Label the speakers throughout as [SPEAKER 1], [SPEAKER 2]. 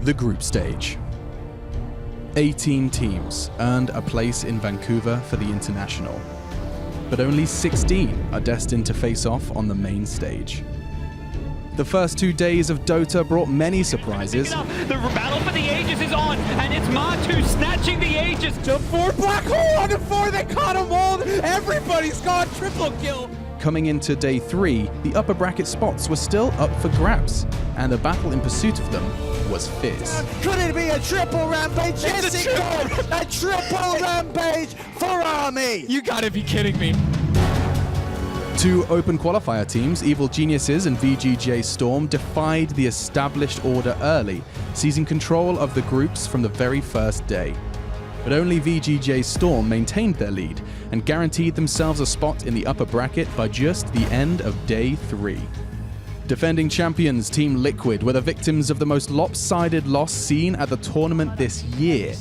[SPEAKER 1] The group stage. 18 teams earned a place in Vancouver for the International, but only 16 are destined to face off on the main stage. The first 2 days of Dota brought many surprises.
[SPEAKER 2] The battle for the Aegis is on, and it's Matu snatching the Aegis.
[SPEAKER 3] Jump forward, black hole on the 4, they caught them all. Everybody's gone, triple kill.
[SPEAKER 1] Coming into day 3, the upper bracket spots were still up for grabs, and the battle in pursuit of them was fierce.
[SPEAKER 3] Could it be a triple rampage? Yes, it could! A triple rampage for Army!
[SPEAKER 2] You gotta be kidding me.
[SPEAKER 1] 2 open qualifier teams, Evil Geniuses and VGJ Storm, defied the established order early, seizing control of the groups from the very first day. But only VGJ Storm maintained their lead and guaranteed themselves a spot in the upper bracket by just the end of day 3. Defending champions Team Liquid were the victims of the most lopsided loss seen at the tournament this year.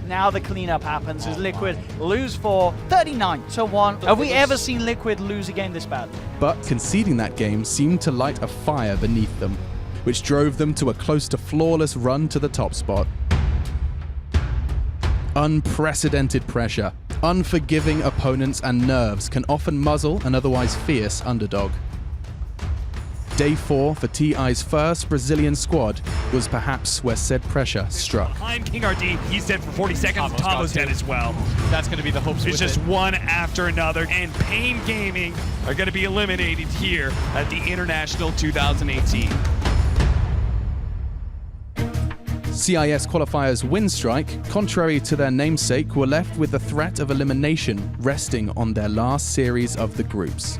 [SPEAKER 4] Now the cleanup happens as Liquid lose for 39-1. Have we ever seen Liquid lose a game this bad?
[SPEAKER 1] But conceding that game seemed to light a fire beneath them, which drove them to a close to flawless run to the top spot. Unprecedented pressure, unforgiving opponents and nerves can often muzzle an otherwise fierce underdog. Day 4 for TI's first Brazilian squad was perhaps where said pressure struck.
[SPEAKER 2] Behind King RD, he's dead for 40 seconds. Tomo's dead as well. That's going to be the hopes. It's just one after another, and Pain Gaming are going to be eliminated here at the International 2018.
[SPEAKER 1] CIS qualifiers Win Strike, contrary to their namesake, were left with the threat of elimination resting on their last series of the groups.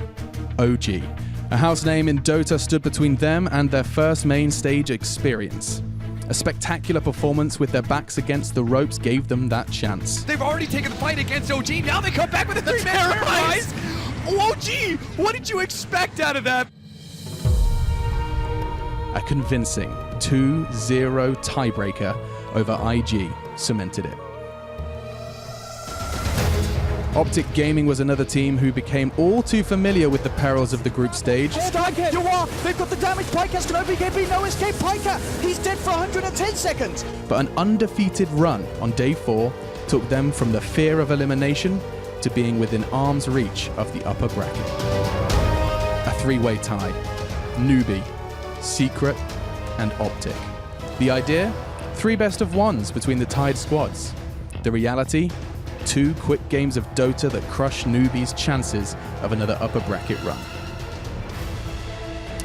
[SPEAKER 1] OG. A house name in Dota stood between them and their first main stage experience. A spectacular performance with their backs against the ropes gave them that chance.
[SPEAKER 2] They've already taken the fight against OG, now they come back with a 3-man prize! OG, what did you expect out of that?
[SPEAKER 1] A convincing 2-0 tiebreaker over IG cemented it. Optic Gaming was another team who became all too familiar with the perils of the group stage.
[SPEAKER 3] Stagger, you are! They've got the damage. Pike's can OBKB, no escape. Piker, he's dead for 110 seconds.
[SPEAKER 1] But an undefeated run on day 4 took them from the fear of elimination to being within arm's reach of the upper bracket. A 3-way tie. Newbie, Secret, and Optic. The idea? 3 best-of-1s between the tied squads. The reality? 2 quick games of Dota that crushed Newbie's chances of another upper bracket run.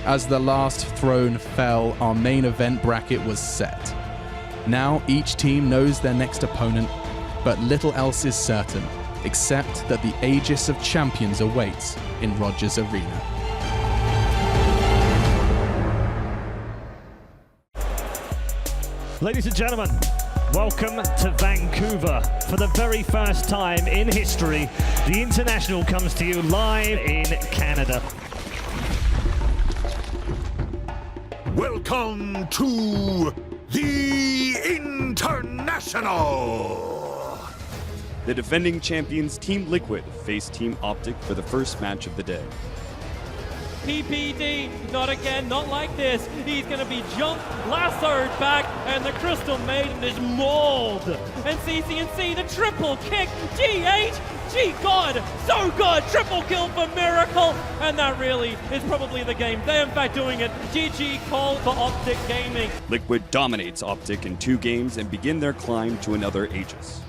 [SPEAKER 1] As the last throne fell, our main event bracket was set. Now each team knows their next opponent, but little else is certain, except that the Aegis of Champions awaits in Rogers Arena.
[SPEAKER 5] Ladies and gentlemen, welcome to Vancouver. For the very first time in history, the International comes to you live in Canada.
[SPEAKER 6] Welcome to the International!
[SPEAKER 7] The defending champions Team Liquid faced Team Optic for the first match of the day.
[SPEAKER 8] PPD, not again, not like this. He's going to be jumped, lassoed back, and the Crystal Maiden is mauled. And CCNC, the triple kick, G8, G God, so good, triple kill for Miracle, and that really is probably the game. They're in fact doing it. GG call for Optic Gaming.
[SPEAKER 7] Liquid dominates Optic in 2 games and begin their climb to another Aegis.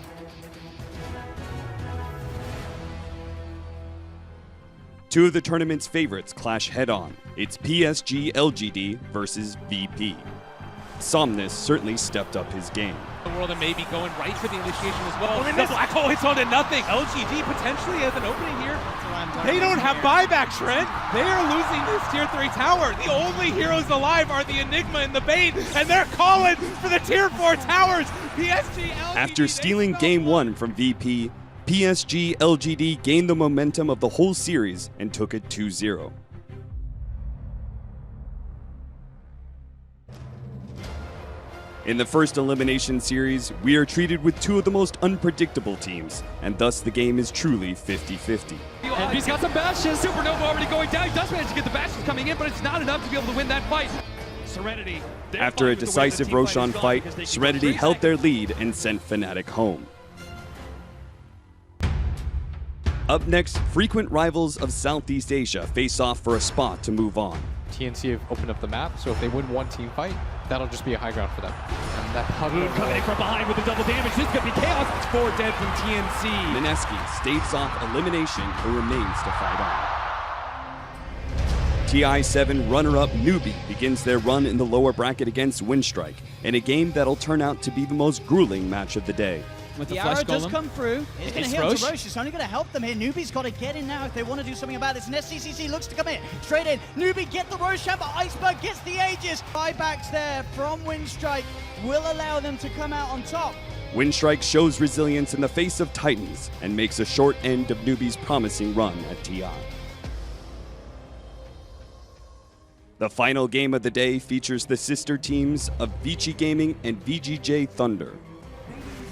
[SPEAKER 7] Two of the tournament's favorites clash head-on. It's PSG LGD versus VP. Somnus certainly stepped up his game.
[SPEAKER 8] The world and maybe going right for the initiation as well. The black hole hits onto nothing. LGD potentially has an opening here. They don't have buyback, Trent. They are losing this tier 3 tower. The only heroes alive are the Enigma and the Bane, and they're calling for the tier 4 towers. PSG LGD.
[SPEAKER 7] After stealing game 1 from VP, PSG LGD gained the momentum of the whole series and took it 2-0. In the first elimination series, we are treated with 2 of the most unpredictable teams, and thus the game is truly 50-50.
[SPEAKER 8] And he's got some bastions. Supernova already going down. He does manage to get the bastions coming in, but it's not enough to be able to win that fight. Serenity
[SPEAKER 7] After a decisive Roshan fight, Serenity held their lead and sent Fnatic home. Up next, frequent rivals of Southeast Asia face off for a spot to move on.
[SPEAKER 9] TNC have opened up the map, so if they win one team fight, that'll just be a high ground for them. And that
[SPEAKER 2] coming in from behind with the double damage. This could be chaos. It's 4 dead from TNC.
[SPEAKER 7] Mineski staves off elimination but remains to fight on. TI7 runner-up Newbie begins their run in the lower bracket against Windstrike in a game that'll turn out to be the most grueling match of the day.
[SPEAKER 3] The arrow does come through. It's going to hit onto Roche. It's only going to help them here. Newbie's got to get in now if they want to do something about this. And SCCC looks to come in. Straight in. Newbie get the Roshan, but Iceberg gets the Aegis. Buybacks there from Windstrike will allow them to come out on top.
[SPEAKER 7] Windstrike shows resilience in the face of Titans and makes a short end of Newbie's promising run at TI. The final game of the day features the sister teams of Vici Gaming and VGJ Thunder.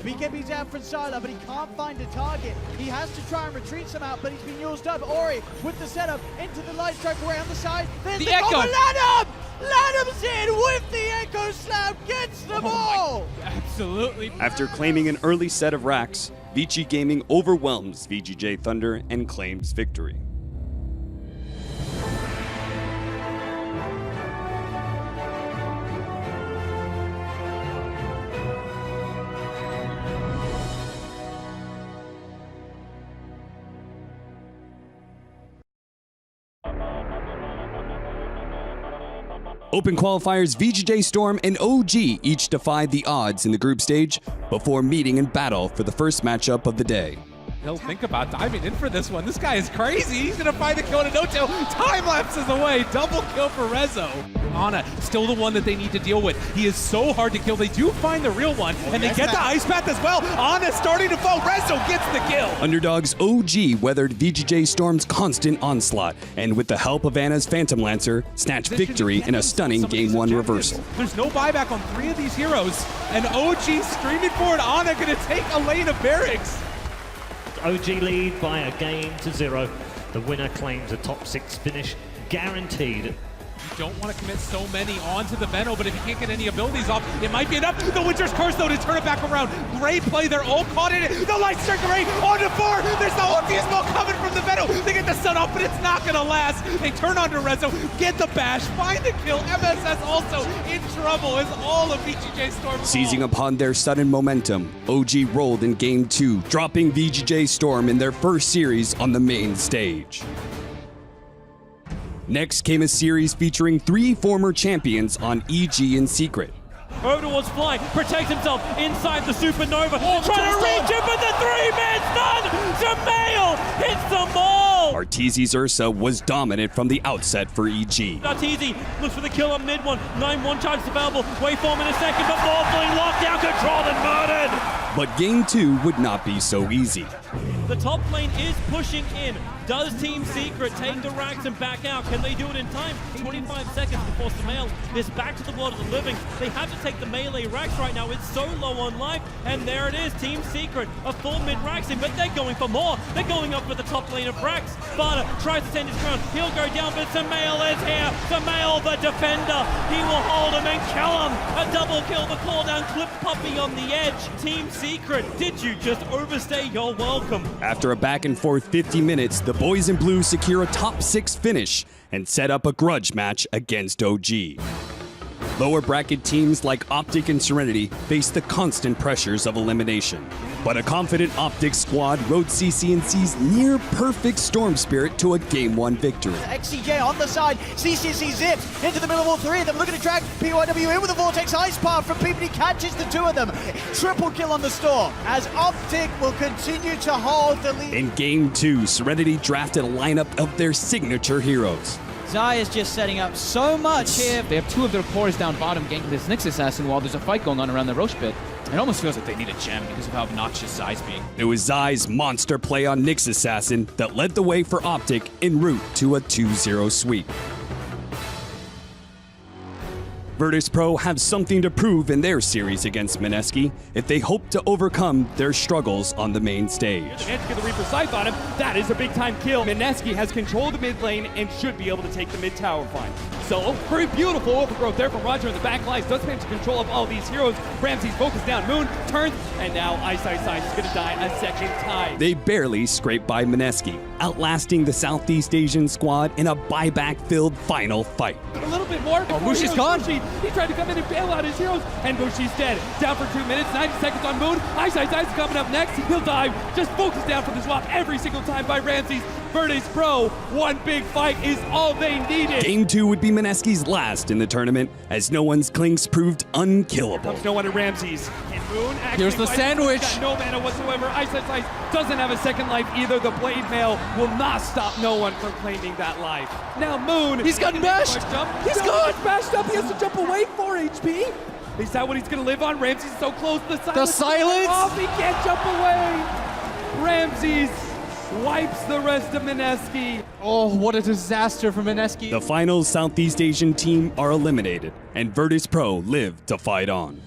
[SPEAKER 3] BKB's out from Sylar, but he can't find a target. He has to try and retreat somehow, but he's been used up. Ori with the setup into the light strike around the side. There's the Echo. Lanham! Lanham's in with the Echo Slam, gets them all!
[SPEAKER 2] Absolutely.
[SPEAKER 7] After claiming an early set of racks, Vici Gaming overwhelms VGJ Thunder and claims victory. Open qualifiers VGJ Storm and OG each defied the odds in the group stage before meeting in battle for the first matchup of the day.
[SPEAKER 10] He'll think about diving in for this one. This guy is crazy. He's going to find the kill to no-tail. Time lapses away. Double kill for Rezo. Ana, still the one that they need to deal with. He is so hard to kill. They do find the real one, and they get the Ice Path as well. Ana starting to fall. Rezo gets the kill.
[SPEAKER 7] Underdogs OG weathered VGJ Storm's constant onslaught, and with the help of Ana's Phantom Lancer, snatched victory in a stunning Game 1 reversal.
[SPEAKER 10] There's no buyback on 3 of these heroes, and OG streaming forward. Ana going to take a lane of barracks.
[SPEAKER 5] OG lead by a game to 0. The winner claims a top 6 finish, guaranteed.
[SPEAKER 10] You don't want to commit so many onto the Venom, but if you can't get any abilities off, it might be enough. The Winter's Curse, though, to turn it back around. Great play. They're all caught in it. The Light Strike Array onto 4. There's the ulti spell coming from the Venom. They get the Sun off, but it's not going to last. They turn onto Rezo, get the bash, find the kill. MSS also in trouble as all of VGJ Storm
[SPEAKER 7] Seizing upon their sudden momentum, OG rolled in Game 2, dropping VGJ Storm in their first series on the main stage. Next came a series featuring 3 former champions on EG in secret.
[SPEAKER 8] Over towards Fly, protects himself inside the Supernova, trying to reach him, but the 3-man stun! Jamail hits them all!
[SPEAKER 7] Arteezy's Ursa was dominant from the outset for EG.
[SPEAKER 8] Arteezy looks for the kill on mid one, 9-1 charges available, waveform in a second, but Morphling locked down, controlled and murdered!
[SPEAKER 7] But Game 2 would not be so easy.
[SPEAKER 8] The top lane is pushing in. Does Team Secret take the racks and back out? Can they do it in time? 25 seconds before Samael is back to the world of the living. They have to take the melee racks right now. It's so low on life. And there it is. Team Secret, a full mid racks in, but they're going for more. They're going up for the top lane of racks. Sparta tries to stand his ground. He'll go down, but Samael is here. Samael, the defender. He will hold him and kill him. A double kill. The call down clip Puppy on the edge. Team Secret, did you just overstay your welcome?
[SPEAKER 7] After a back and forth 50 minutes, the boys in blue secure a top 6 finish and set up a grudge match against OG. Lower bracket teams like Optic and Serenity face the constant pressures of elimination. But a confident Optic squad rode CCNC's near-perfect Storm Spirit to a Game 1 victory.
[SPEAKER 3] XCJ on the side, CCNC zips into the middle of all 3 of them, looking to drag PYW in with a Vortex Ice Path from PPD, catches the 2 of them. Triple kill on the Storm, as Optic will continue to hold the lead.
[SPEAKER 7] In Game 2, Serenity drafted a lineup of their signature heroes.
[SPEAKER 3] Zai is just setting up so much here.
[SPEAKER 11] They have 2 of their cores down bottom ganking this Nyx Assassin while there's a fight going on around the Roche pit. It almost feels like they need a gem because of how obnoxious Zai's being.
[SPEAKER 7] It was Zai's monster play on Nyx Assassin that led the way for Optic en route to a 2-0 sweep. Virtus Pro have something to prove in their series against Mineski if they hope to overcome their struggles on the main stage.
[SPEAKER 2] And to get the Reaper Scythe on him, that is a big time kill. Mineski has control of the mid lane and should be able to take the mid tower fine.
[SPEAKER 8] So, very beautiful overgrowth there from Roger in the back lines. Does manage control of all these heroes. Ramsey's focused down. Moon turns, and now Ice is going to die a second time.
[SPEAKER 7] They barely scraped by Mineski, outlasting the Southeast Asian squad in a buyback-filled final fight.
[SPEAKER 8] A little bit more. Oh,
[SPEAKER 10] Mushi's gone.
[SPEAKER 8] He tried to come in and bail out his heroes, and Mushi's dead. Down for 2 minutes, 90 seconds on Moon. Ice coming up next. He'll die. Just focused down from the swap every single time by Ramses. Virtus Pro, one big fight is all they needed.
[SPEAKER 7] Game 2 would be Mineski's last in the tournament, as no one's clinks proved unkillable.
[SPEAKER 8] Comes no one at Ramses. And Moon actually
[SPEAKER 10] Here's the sandwich.
[SPEAKER 8] Got no mana whatsoever. Ice doesn't have a second life either. The Blade Mail will not stop no one from claiming that life. Now Moon.
[SPEAKER 10] He's got mashed.
[SPEAKER 8] He's got mashed up. He has to jump away 4 HP. Is that what he's going to live on? Ramses is so close. The silence. Off. He can't jump away. Ramses wipes the rest of Mineski.
[SPEAKER 10] Oh, what a disaster for Mineski.
[SPEAKER 7] The final Southeast Asian team are eliminated, and Virtus Pro live to fight on.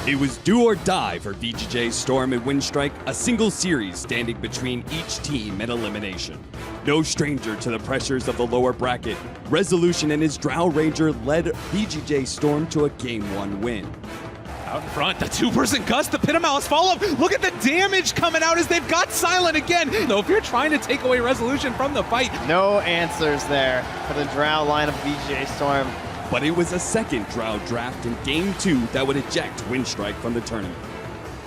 [SPEAKER 7] It was do or die for VGJ, Storm, and Windstrike, a single series standing between each team and elimination. No stranger to the pressures of the lower bracket, Resolution and his Drow Ranger led VGJ Storm to a Game 1 win.
[SPEAKER 10] Out in front, the 2-person gust, the Pit-a-Malice follow-up. Look at the damage coming out as they've got Silent again. No, if you're trying to take away Resolution from the fight.
[SPEAKER 12] No answers there for the Drow line of VGJ Storm.
[SPEAKER 7] But it was a second Drow draft in Game 2 that would eject Windstrike from the tournament.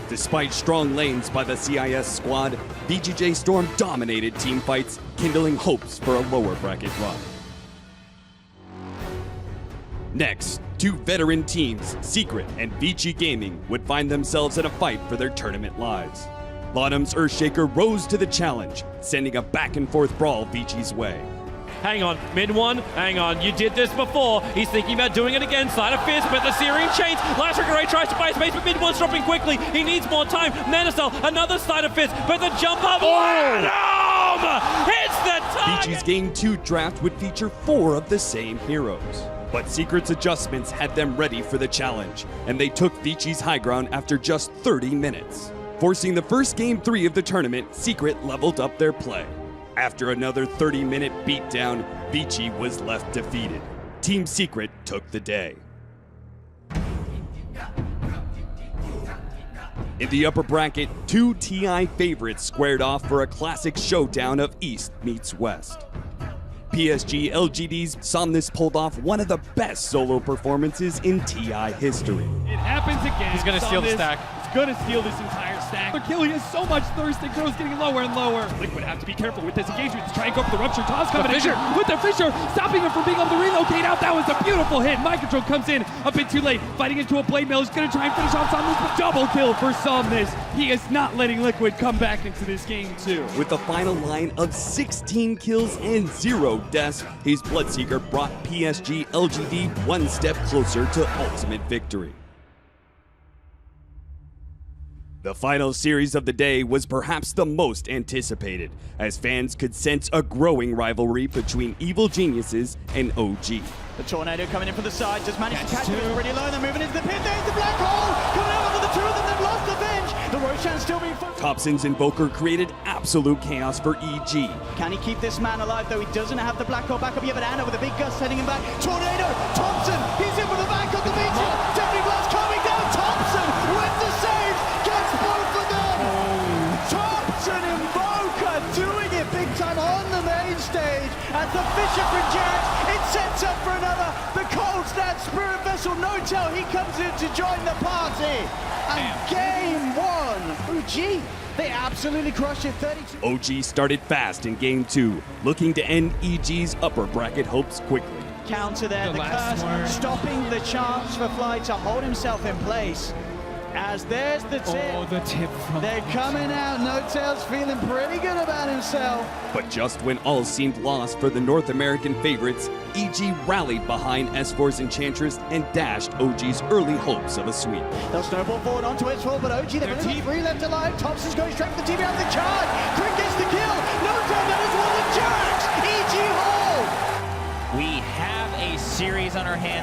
[SPEAKER 7] Despite strong lanes by the CIS squad, VGJ Storm dominated team fights, kindling hopes for a lower bracket run. Next, two veteran teams, Secret and VG Gaming, would find themselves in a fight for their tournament lives. Laudanum's Earthshaker rose to the challenge, sending a back-and-forth brawl VG's way.
[SPEAKER 8] Hang on, mid one, hang on, you did this before. He's thinking about doing it again. Side of Fist with the Searing Chains. Last Ray tries to buy space, but mid one's dropping quickly. He needs more time. Manasol, another Side of Fist, but the jump up. Oh! Hits the target!
[SPEAKER 7] VG's Game 2 draft would feature 4 of the same heroes. But Secret's adjustments had them ready for the challenge, and they took VG's high ground after just 30 minutes. Forcing the first Game 3 of the tournament, Secret leveled up their play. After another 30-minute beatdown, Vici was left defeated. Team Secret took the day. In the upper bracket, two TI favorites squared off for a classic showdown of East meets West. PSG LGD's Somnus pulled off one of the best solo performances in TI history.
[SPEAKER 8] It happens again.
[SPEAKER 10] He's going to steal the stack.
[SPEAKER 8] Going to steal this entire stack. Achilles has so much thirst and Crow's getting lower and lower. Liquid have to be careful with this engagement to try and go for the rupture. Toss coming in with the Fissure, stopping him from being able to relocate out. That was a beautiful hit. Mind Control comes in a bit too late, fighting into a Blade Mail. He's going to try and finish off Somnus, but double kill for Somnus. He is not letting Liquid come back into this game too.
[SPEAKER 7] With a final line of 16 kills and 0 deaths, his Bloodseeker brought PSG LGD one step closer to ultimate victory. The final series of the day was perhaps the most anticipated, as fans could sense a growing rivalry between Evil Geniuses and OG.
[SPEAKER 4] The Tornado coming in from the side, just managed to catch him pretty low, they're moving into the pit, there's the black hole! Coming out under the two of them, they've lost the bench! The Roshan still being focused.
[SPEAKER 7] Thompson's Invoker created absolute chaos for EG.
[SPEAKER 4] Can he keep this man alive, though? He doesn't have the black hole backup. You have an Anna with a big gust sending him back. Tornado! Thompson! He's in with the back on the beach! Deadly Blast coming down! Thompson with the save! Gets both of them! Thompson Invoker doing it big time on the main stage as the Fisher projects. It sets up for another. The Cold Snap Spirit Vessel No-Tell. He comes in to join the party. And Game 1, OG, they absolutely crushed it, 32.
[SPEAKER 7] OG started fast in Game 2, looking to end EG's upper bracket hopes quickly.
[SPEAKER 4] Counter there, the curse, stopping the chance for Fly to hold himself in place. As there's the tip.
[SPEAKER 10] Oh, the tip from...
[SPEAKER 4] They're coming out. No-Tail's feeling pretty good about himself.
[SPEAKER 7] But just when all seemed lost for the North American favorites, EG rallied behind S4's Enchantress and dashed OG's early hopes of a sweep.
[SPEAKER 4] They'll snowball forward onto S4, but OG, they've only got 3 left alive. Thompson's going straight for the TV out of the charge. Quick gets the kill. No-Tail, that is one of the jerks. EG hold.
[SPEAKER 13] We have a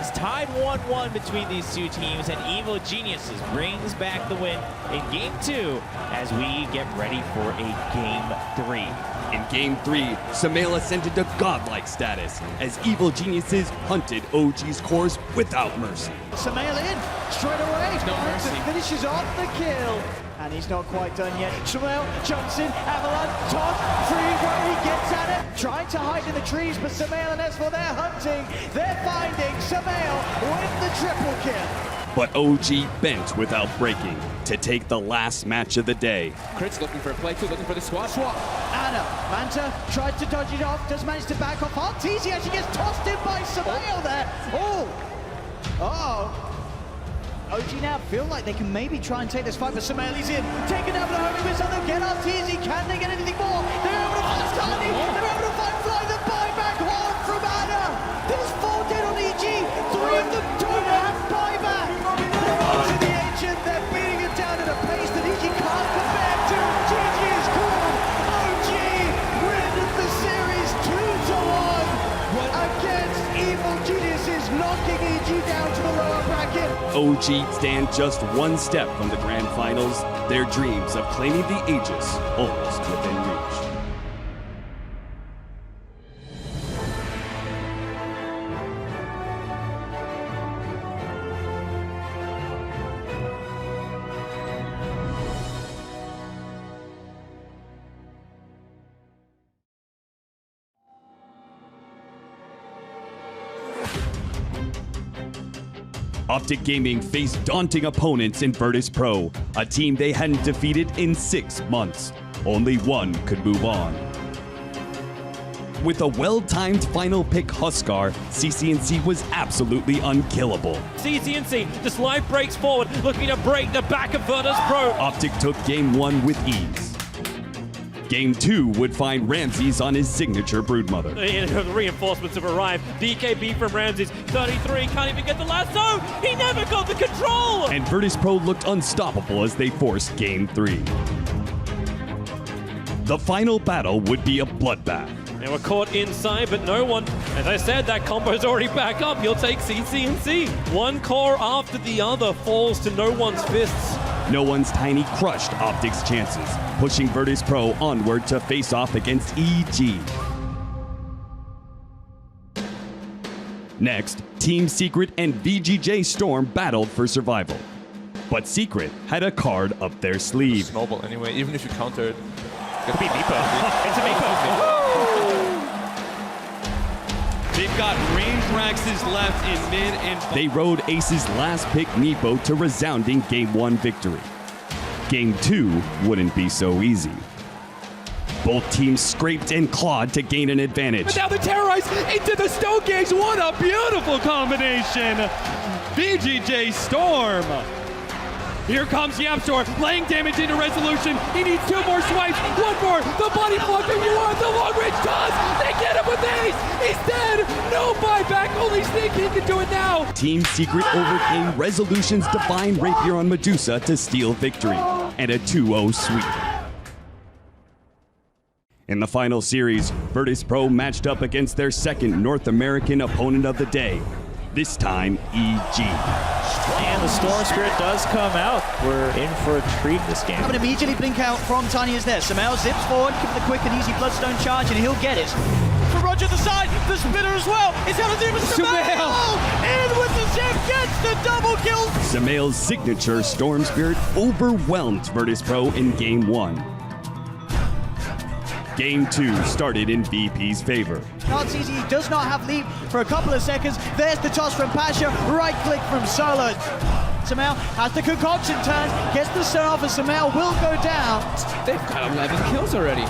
[SPEAKER 13] It's tied 1-1 between these two teams, and Evil Geniuses brings back the win in Game 2 as we get ready for a Game 3.
[SPEAKER 7] In Game 3, Samael ascended to godlike status as Evil Geniuses hunted OG's cores without mercy.
[SPEAKER 3] Samael in, straight away,
[SPEAKER 11] no mercy.
[SPEAKER 3] Finishes off the kill. And he's not quite done yet. Samael jumps in, Avalanche, top, free where he gets at it. Trying to hide in the trees, but Samael and S4, they're hunting. They're finding Samael with the triple kill.
[SPEAKER 7] But OG bent without breaking to take the last match of the day.
[SPEAKER 11] Crit's looking for a play too, looking for the swap.
[SPEAKER 3] Anna, Manta tries to dodge it off, does manage to back off. Arteezy actually gets tossed in by Samael there. Oh. OG now feel like they can maybe try and take this fight, but Samael is in. Taken down the homing missile, they'll get Arteezy. Can they get anything more? They're able to find Tiny. They're able to find Fly, the buyback hard from Anna. There's 4 dead on EG. 3 of them don't have buyback. They're onto the ancient. They're beating it down at a pace that EG can't compare to. GG is cool. OG win the series 2-1 against Evil Geniuses, knocking EG down to the lower bracket.
[SPEAKER 7] OG stand just one step from the grand finals, their dreams of claiming the Aegis almost within reach. Optic Gaming faced daunting opponents in Virtus Pro, a team they hadn't defeated in 6 months. Only one could move on. With a well-timed final pick Huskar, CCNC was absolutely unkillable.
[SPEAKER 8] CCNC, just live breaks forward, looking to break the back of Virtus Pro.
[SPEAKER 7] Optic took Game 1 with ease. Game 2 would find Ramses on his signature Broodmother.
[SPEAKER 8] The reinforcements have arrived. BKB from Ramses, 33, can't even get the lasso. He never got the control.
[SPEAKER 7] And Virtus Pro looked unstoppable as they forced Game 3. The final battle would be a bloodbath.
[SPEAKER 8] They were caught inside, but no one. As I said, that combo's already back up. He'll take CCNC. One core after the other falls to no one's fists.
[SPEAKER 7] No One's Tiny crushed Optic's chances, pushing Virtus Pro onward to face off against EG. Next, Team Secret and VGJ Storm battled for survival. But Secret had a card up their sleeve.
[SPEAKER 9] Snowball anyway, even if you counter it.
[SPEAKER 8] It could be Meepo. It's a Meepo.
[SPEAKER 2] They've got range Raxes left in mid and...
[SPEAKER 7] They rode Ace's last pick Meepo to resounding Game 1 victory. Game 2 wouldn't be so easy. Both teams scraped and clawed to gain an advantage.
[SPEAKER 2] But now they terrorize into the Stone Gauge. What a beautiful combination. VGJ Storm. Here comes Yapstor, laying damage into Resolution. He needs 2 more swipes. 1 more. The body block that you want. The long range does. They get him with Ace. He's dead. No buyback. Only Sneaky can do it now.
[SPEAKER 7] Team Secret overcame Resolution's Divine Rapier on Medusa to steal victory and a 2-0 sweep. In the final series, Virtus Pro matched up against their second North American opponent of the day, this time EG.
[SPEAKER 13] And the Storm Spirit does come out. We're in for a treat this game.
[SPEAKER 3] But immediately blink out from Tiny is there. Samael zips forward, give it the quick and easy Bloodstone charge, and he'll get it. For Roger at the side, the spitter as well. It's out of Demon Samael! In with the zip, gets the double kill!
[SPEAKER 7] Samael's signature Storm Spirit overwhelmed Virtus Pro in Game 1. Game 2 started in VP's favor.
[SPEAKER 3] Arteezy does not have lead for a couple of seconds. There's the toss from Pasha, right click from Solo. Samael has the concoction turn, gets the stun off, and Samael will go down.
[SPEAKER 11] They've got 11 kills already.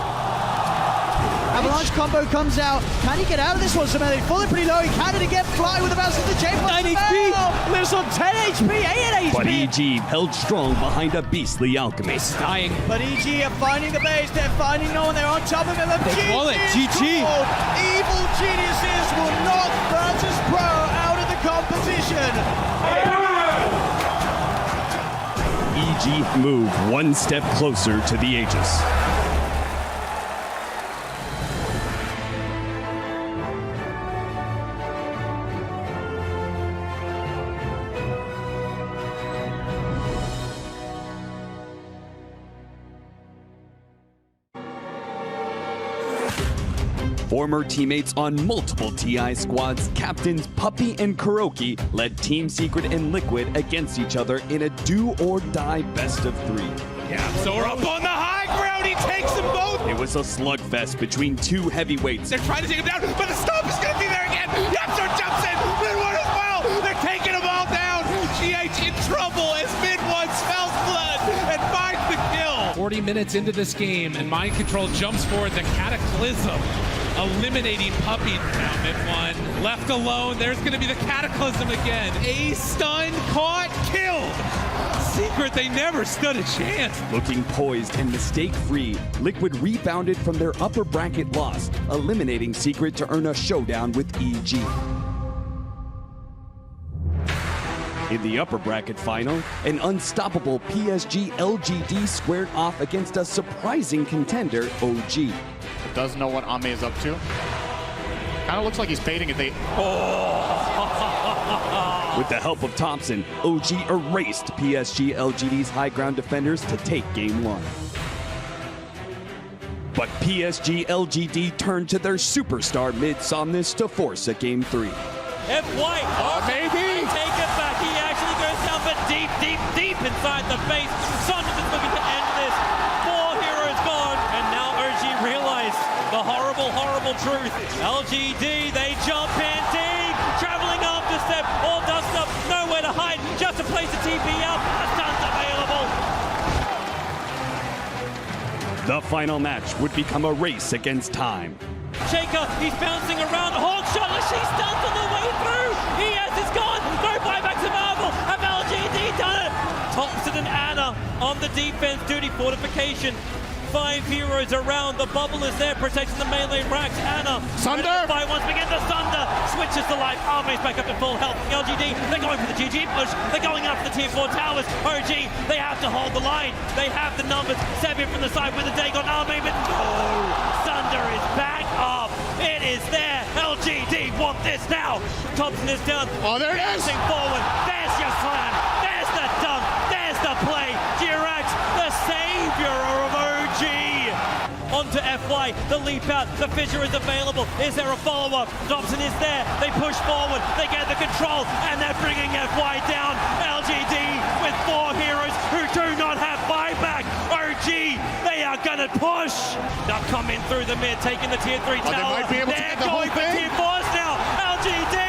[SPEAKER 3] Avalanche combo comes out. Can he get out of this one? Samael falling pretty low. He can it again. Fly with the bounce of the chamber.
[SPEAKER 2] 9 HP.
[SPEAKER 3] Lives on 10 HP, 8 HP.
[SPEAKER 7] But EG held strong behind a beastly alchemist.
[SPEAKER 11] He's dying.
[SPEAKER 3] But EG are finding the base. They're finding no one. They're on top of him.
[SPEAKER 2] They call it GG.
[SPEAKER 3] Evil Geniuses will knock Virtus Pro out of the competition.
[SPEAKER 7] EG moved one step closer to the Aegis. Former teammates on multiple TI squads, captains Puppy and Kuroki led Team Secret and Liquid against each other in a do-or-die best-of-3.
[SPEAKER 10] Yeah, so we're up on the high ground. He takes them both.
[SPEAKER 7] It was a slugfest between two heavyweights.
[SPEAKER 10] They're trying to take him down, but the stomp is going to be there again. Yepser jumps in. Mid-1 as well. They're taking them all down. GH in trouble as Mid-1 smells blood and finds the kill. 40 minutes into this game, and Mind Control jumps forward. The Cataclysm eliminating Puppy. Now Mid-1 left alone. There's going to be the Cataclysm again. A stun, caught, killed. Secret, they never stood a chance.
[SPEAKER 7] Looking poised and mistake-free, Liquid rebounded from their upper bracket loss, eliminating Secret to earn a showdown with EG. In the upper bracket final, an unstoppable PSG LGD squared off against a surprising contender, OG.
[SPEAKER 9] Does know what Ame is up to. Kind of looks like he's baiting it.
[SPEAKER 7] With the help of Thompson, OG erased PSG LGD's high ground defenders to take game 1. But PSG LGD turned to their superstar mid-somnus to force a game 3.
[SPEAKER 8] FY,
[SPEAKER 10] maybe!
[SPEAKER 8] Take it back. He actually goes down, but deep inside the base. Saunders is looking to end this. 4 heroes gone, and now OG realize the horrible truth. LGD, they jump in deep, traveling after step, all dust up, nowhere to hide, just a place to TP out. A stun's available.
[SPEAKER 7] The final match would become a race against time.
[SPEAKER 8] Shaker, he's bouncing around. Hawk shot, she stuns on the way through. He has his gone. No buybacks available. Have LGD done it? Thompson and Anna on the defense duty fortification. 5 heroes around. The bubble is there, protecting the melee racks. Anna.
[SPEAKER 10] Sunder.
[SPEAKER 8] By once begin to Sunder. Switches to life. Army's back up to full health. LGD, they're going for the GG push. They're going after the tier 4 towers. OG, they have to hold the line. They have the numbers. Seven from the side with the Dagon Army, but no. Sunder is back up. It is there. LGD want this now. Thompson is down.
[SPEAKER 10] Oh, there it is.
[SPEAKER 8] Forward. There's your slam. There's the dunk. There's the play. Jirax, the savior of OG. Onto FY, the leap out, the fissure is available. Is there a follow-up? Thompson is there. They push forward. They get the control, and they're bringing FY down. LGD with 4 heroes who do not have buyback. OG, they are gonna push. They're coming through the mid, taking the tier 3 tower.
[SPEAKER 10] They might be able to get the whole
[SPEAKER 8] they're going for tier 4s now. LGD,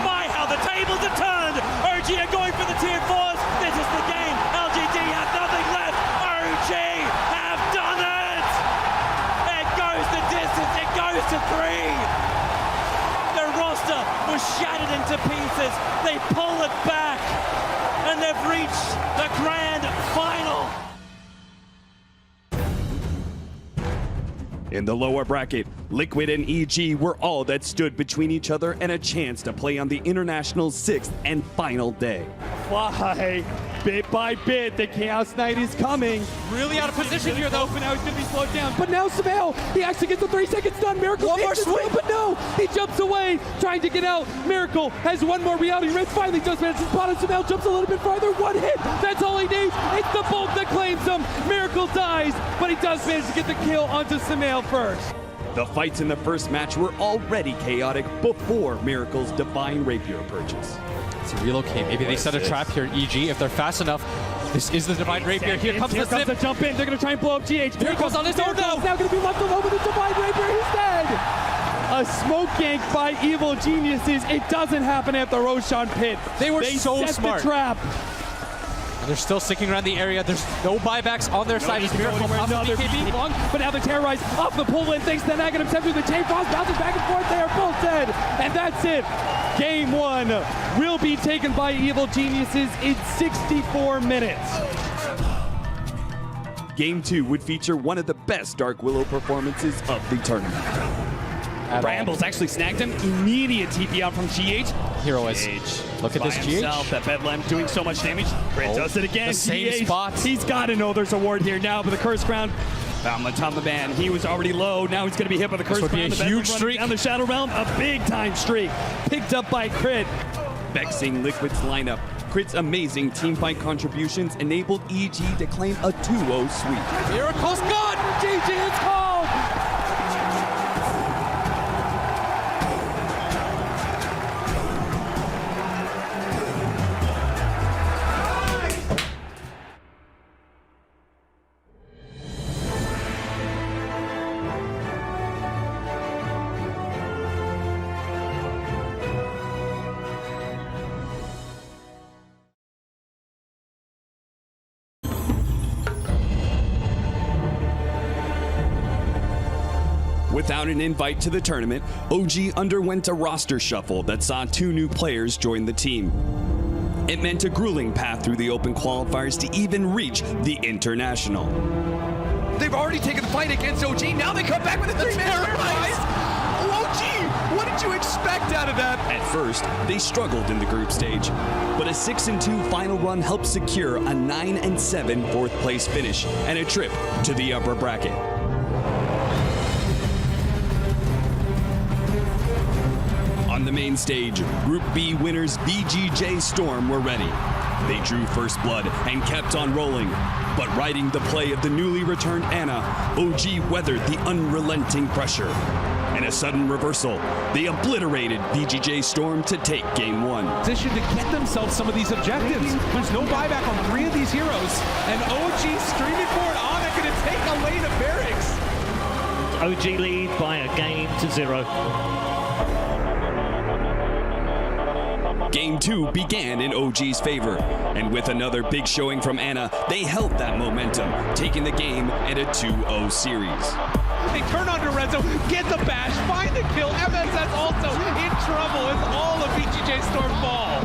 [SPEAKER 8] my how the tables are turned. OG are going for the tier 4s. This is the game. LGD have nothing left. OG have done it. It goes the distance. It goes to 3. Their roster was shattered into pieces. They pull it back, and they've reached the grand final.
[SPEAKER 7] In the lower bracket, Liquid and EG were all that stood between each other and a chance to play on the International's 6th and final day.
[SPEAKER 4] Why? Bit by bit, the Chaos Knight is coming.
[SPEAKER 10] Really out of position here, though.
[SPEAKER 4] But now he's going to be slowed down. But now Samel, he actually gets a 3-second stun. Miracle
[SPEAKER 10] One more swing.
[SPEAKER 4] But no, he jumps away, trying to get out. Miracle has one more reality wrench. Finally does manage to spot him. Samel jumps a little bit farther. 1 hit. That's all he needs. It's the bolt that claims him. Miracle dies, but he does manage to get the kill onto Samel first.
[SPEAKER 7] The fights in the first match were already chaotic before Miracle's Divine Rapier purchase.
[SPEAKER 9] To relocate. Maybe they set a trap here, EG. If they're fast enough, this is the Divine Rapier. Here comes the zip.
[SPEAKER 4] jump in. They're going to try and blow up GH.
[SPEAKER 9] Here comes on his own now.
[SPEAKER 4] He's now going to be left alone with the Divine Rapier. He's dead. A smoke gank by Evil Geniuses. It doesn't happen at the Roshan pit.
[SPEAKER 9] They so
[SPEAKER 4] set
[SPEAKER 9] smart.
[SPEAKER 4] The trap.
[SPEAKER 9] They're still sticking around the area. There's no buybacks on their side. Miracle off the BKB.
[SPEAKER 4] But now the Terrorize off the pull-in thanks to the negative 7 through the chain. Frost bounces back and forth. They are both dead. And that's it. Game 1 will be taken by Evil Geniuses in 64 minutes.
[SPEAKER 7] Game 2 would feature one of the best Dark Willow performances of the tournament.
[SPEAKER 4] Brambles actually snagged him. Immediate TP out from GH.
[SPEAKER 9] Hero is. Look at this GH.
[SPEAKER 4] That Bedlam doing so much damage. Crit does it again.
[SPEAKER 9] The same
[SPEAKER 4] GH,
[SPEAKER 9] spots.
[SPEAKER 4] He's got to know there's a ward here now, but the Curse Crown. Tamaban, he was already low. Now he's going to be hit by the Curse Crown.
[SPEAKER 9] This would be a huge streak.
[SPEAKER 4] Down the Shadow Realm, a big-time streak. Picked up by Crit.
[SPEAKER 7] Vexing Liquid's lineup, Crit's amazing teamfight contributions enabled EG to claim a 2-0 sweep.
[SPEAKER 10] Miracle's gone.
[SPEAKER 4] GG is called.
[SPEAKER 7] Without an invite to the tournament, OG underwent a roster shuffle that saw 2 new players join the team. It meant a grueling path through the open qualifiers to even reach the International.
[SPEAKER 14] They've already taken the fight against OG, now they come back with a 3-man surprise! OG, what did you expect out of that?
[SPEAKER 7] At first, they struggled in the group stage, but a 6-2 final run helped secure a 9-7 fourth place finish and a trip to the upper bracket. On the main stage, Group B winners VGJ Storm were ready. They drew first blood and kept on rolling. But riding the play of the newly returned Anna, OG weathered the unrelenting pressure. In a sudden reversal, they obliterated VGJ Storm to take Game 1.
[SPEAKER 10] Position to get themselves some of these objectives. There's no buyback on 3 of these heroes. And OG streaming forward. Anna going to take away the barracks.
[SPEAKER 5] OG lead by a game to 0.
[SPEAKER 7] Game 2 began in OG's favor, and with another big showing from Anna, they held that momentum, taking the game in a 2-0 series.
[SPEAKER 10] They turn on Lorenzo, get the bash, find the kill. MSS also in trouble as all of VGJ Storm fall.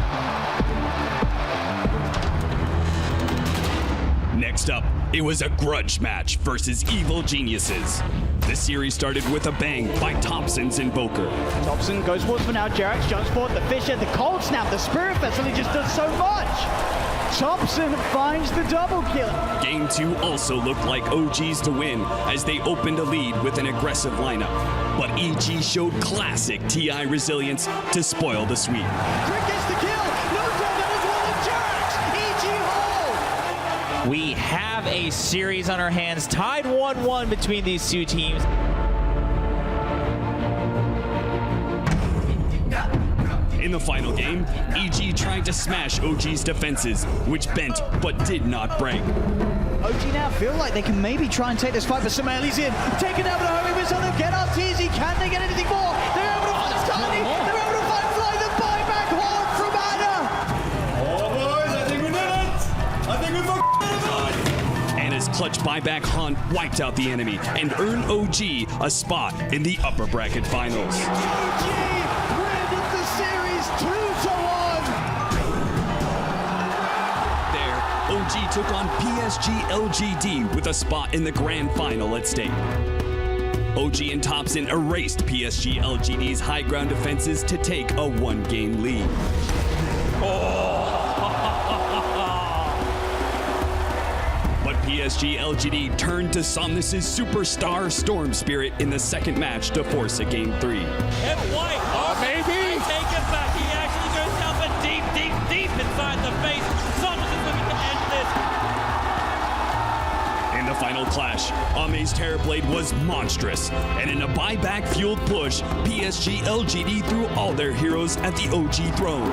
[SPEAKER 7] Next up, it was a grudge match versus Evil Geniuses. The series started with a bang by Thompson's Invoker.
[SPEAKER 4] Thompson goes forward for now. Jarex jumps forward. The Fisher, the Cold Snap, the Spirit Vessel. He just does so much. Thompson finds the double kill.
[SPEAKER 7] Game 2 also looked like OG's to win as they opened a lead with an aggressive lineup. But EG showed classic TI resilience to spoil the sweep.
[SPEAKER 3] Crick gets the kill. No doubt that was one of Jarex. EG Hall.
[SPEAKER 13] We have a series on our hands, tied 1-1 between these two teams.
[SPEAKER 7] In the final game, EG tried to smash OG's defenses, which bent but did not break.
[SPEAKER 4] OG now feel like they can maybe try and take this fight, but Somali's in. Taken out with a homing missile. They'll get Arteezy. Can they get anything more? They're able to find Starly. They're able to find Fly. The buyback hard from Anna.
[SPEAKER 6] Oh, boys, I think we did it. I think we fucking
[SPEAKER 7] Anna's clutch buyback haunt wiped out the enemy and earned OG a spot in the upper bracket finals. OG took on PSG LGD with a spot in the grand final at stake. OG and Thompson erased PSG LGD's high ground defenses to take a 1-game lead. But PSG LGD turned to Somnus's superstar Storm Spirit in the second match to force a Game 3.
[SPEAKER 8] And White, maybe take it back. He actually goes down, but deep inside the face. Somnus is looking to end this.
[SPEAKER 7] In the final clash, Ame's Terrorblade was monstrous, and in a buyback-fueled push, PSG LGD threw all their heroes at the OG throne.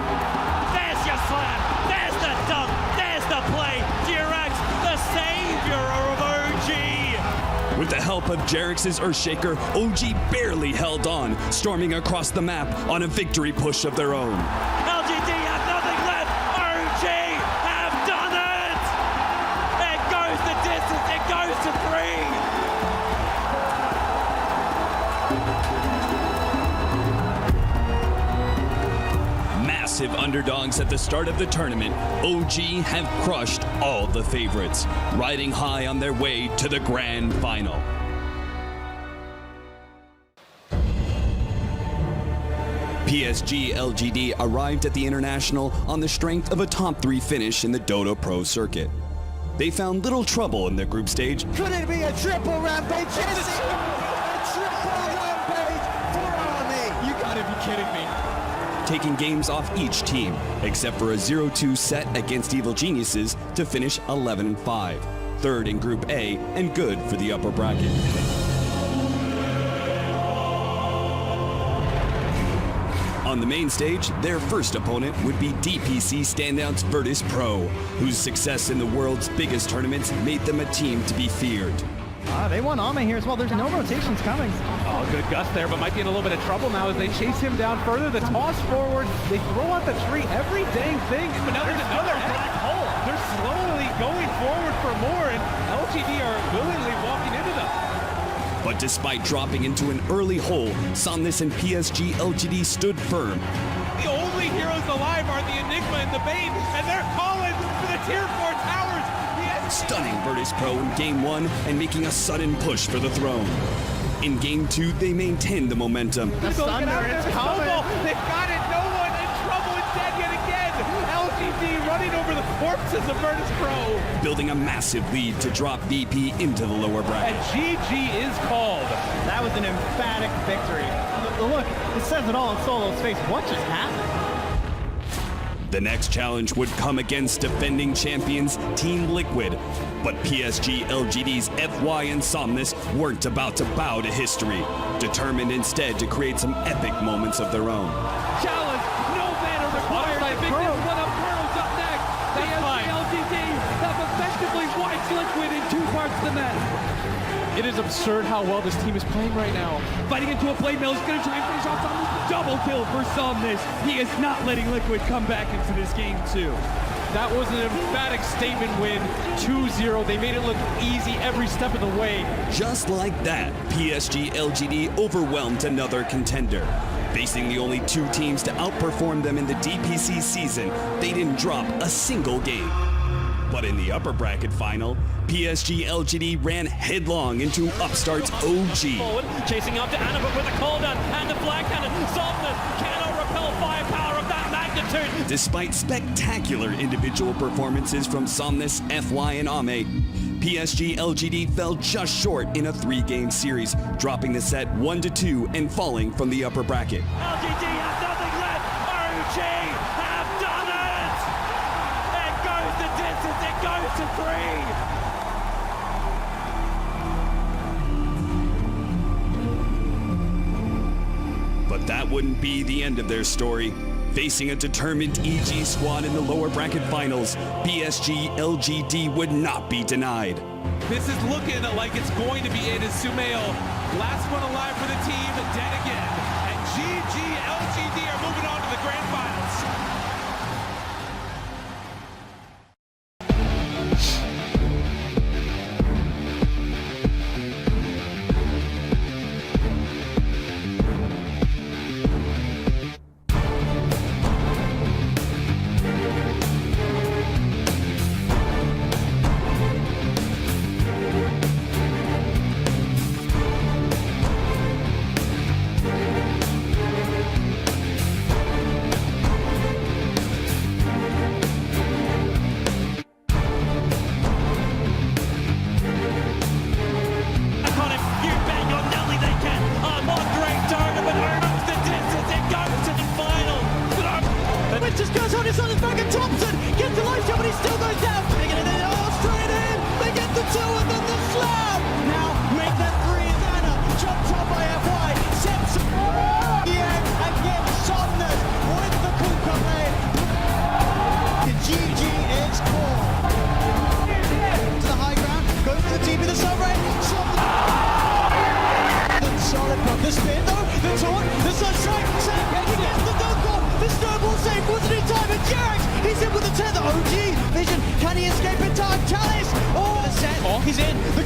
[SPEAKER 8] There's your slam. There's the dunk. There's the play. Jarex, the savior of OG.
[SPEAKER 7] With the help of Jarex's Earthshaker, OG barely held on, storming across the map on a victory push of their own.
[SPEAKER 8] LGD have nothing left. OG have done it. It goes the distance. It goes to 3.
[SPEAKER 7] Massive underdogs at the start of the tournament, OG have crushed all the favorites, riding high on their way to the grand final. PSG LGD arrived at the International on the strength of a top 3 finish in the Dota Pro circuit. They found little trouble in their group stage.
[SPEAKER 3] Could it be a triple rampage? Yes, a triple rampage for Army.
[SPEAKER 10] You gotta be kidding me.
[SPEAKER 7] Taking games off each team, except for a 0-2 set against Evil Geniuses to finish 11-5, third in Group A and good for the upper bracket. On the main stage, their first opponent would be DPC standouts Virtus Pro, whose success in the world's biggest tournaments made them a team to be feared.
[SPEAKER 4] They want Ame here as well. There's no rotations coming.
[SPEAKER 10] Oh, good gust there, but might be in a little bit of trouble now as they chase him down further. The toss forward, they throw out the tree, every dang thing. But now there's another black hole. They're slowly going forward for more, and LGD are willingly walking into them.
[SPEAKER 7] But despite dropping into an early hole, Somnus and PSG LGD stood firm.
[SPEAKER 10] The only heroes alive are the Enigma and the Bane, and they're calling for the Tier 4 towers.
[SPEAKER 7] Stunning Virtus Pro in Game 1 and making a sudden push for the throne. In Game 2, they maintained the momentum.
[SPEAKER 10] The Thunder, it's coming. They've got it. No one in trouble instead yet again. LGD running over the corpses of Virtus Pro.
[SPEAKER 7] Building a massive lead to drop VP into the lower bracket.
[SPEAKER 10] And GG is called.
[SPEAKER 4] That was an emphatic victory. Look, it says it all in Solo's face. What just happened?
[SPEAKER 7] The next challenge would come against defending champions Team Liquid, but PSG LGD's FY and Somnus weren't about to bow to history, determined instead to create some epic moments of their own.
[SPEAKER 8] Challenge, no banner required. I think this one up Pearl's up next. PSG LGD have effectively wiped Liquid in 2 parts of the match.
[SPEAKER 9] It is absurd how well this team is playing right now.
[SPEAKER 8] Fighting into a blade mill, he's going to try and finish off Somnus. Double kill for Somnus. He is not letting Liquid come back into this game too.
[SPEAKER 9] That was an emphatic statement win, 2-0. They made it look easy every step of the way.
[SPEAKER 7] Just like that, PSG LGD overwhelmed another contender. Facing the only 2 teams to outperform them in the DPC season, they didn't drop a single game. But in the upper bracket final, PSG LGD ran headlong into upstarts OG.
[SPEAKER 8] Forward, chasing up to Anna, but with a call down and the flag cannon, Somnus cannot repel firepower of that magnitude.
[SPEAKER 7] Despite spectacular individual performances from Somnus, FY, and Ame, PSG LGD fell just short in a 3-game series, dropping the set 1-2 and falling from the upper bracket.
[SPEAKER 8] LGD has nothing left. OG have done it. It goes the distance. It goes to 3.
[SPEAKER 7] But that wouldn't be the end of their story. Facing a determined EG squad in the lower bracket finals, PSG LGD would not be denied.
[SPEAKER 10] This is looking like it's going to be it as Sumail, last one alive for the team, dead again. And GG LGD are moving on to the grand finals.
[SPEAKER 3] Just goes on his back and Thompson gets the light shot, but he still goes down. They get it in, straight in. They get the 2 and then the slam. Now make that 3 as Anna jumped up by FY. Sepsi again, Somnus with the Kuka play. The GG is called. To the high ground, go for the TP, the Sunray. Solid from the spin though, the taunt, the sunstrike, he gets the dunk off, the snowball save, wasn't in time, and Jarex, he's in with the tether, OG, Vision, can he escape in time, Chalice, the set, he's in, the